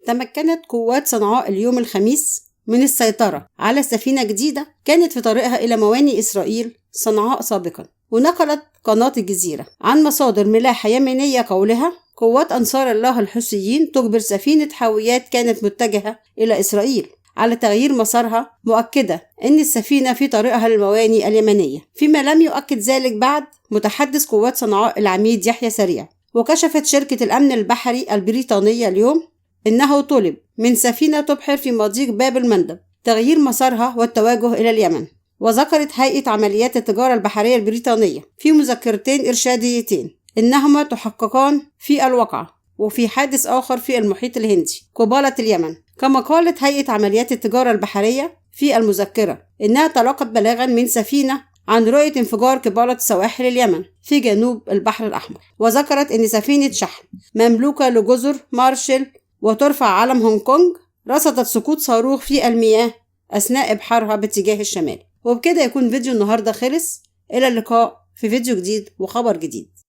تمكنت قوات صنعاء اليوم الخميس من السيطرة على سفينة جديدة كانت في طريقها إلى موانئ إسرائيل صنعاء سابقا. ونقلت قناة الجزيرة عن مصادر ملاحة يمنية قولها قوات أنصار الله الحوثيين تجبر سفينة حاويات كانت متجهة إلى إسرائيل على تغيير مسارها، مؤكدة أن السفينة في طريقها للموانئ اليمنية، فيما لم يؤكد ذلك بعد متحدث قوات صنعاء العميد يحيى سريع. وكشفت شركة الأمن البحري البريطانية اليوم إنه طلب من سفينة تبحر في مضيق باب المندب تغيير مسارها والتوجه إلى اليمن. وذكرت هيئة عمليات التجارة البحرية البريطانية في مذكرتين إرشاديتين إنهما تحققان في الواقعة وفي حادث آخر في المحيط الهندي قبالة اليمن. كما قالت هيئة عمليات التجارة البحرية في المذكرة إنها تلقت بلاغا من سفينة عن رؤية انفجار قبالة سواحل اليمن في جنوب البحر الأحمر. وذكرت إن سفينة شحن مملوكة لجزر مارشال وترفع علم هونج كونج رصدت سقوط صاروخ في المياه أثناء إبحارها باتجاه الشمال. وبكده يكون فيديو النهاردة خلص. إلى اللقاء في فيديو جديد وخبر جديد.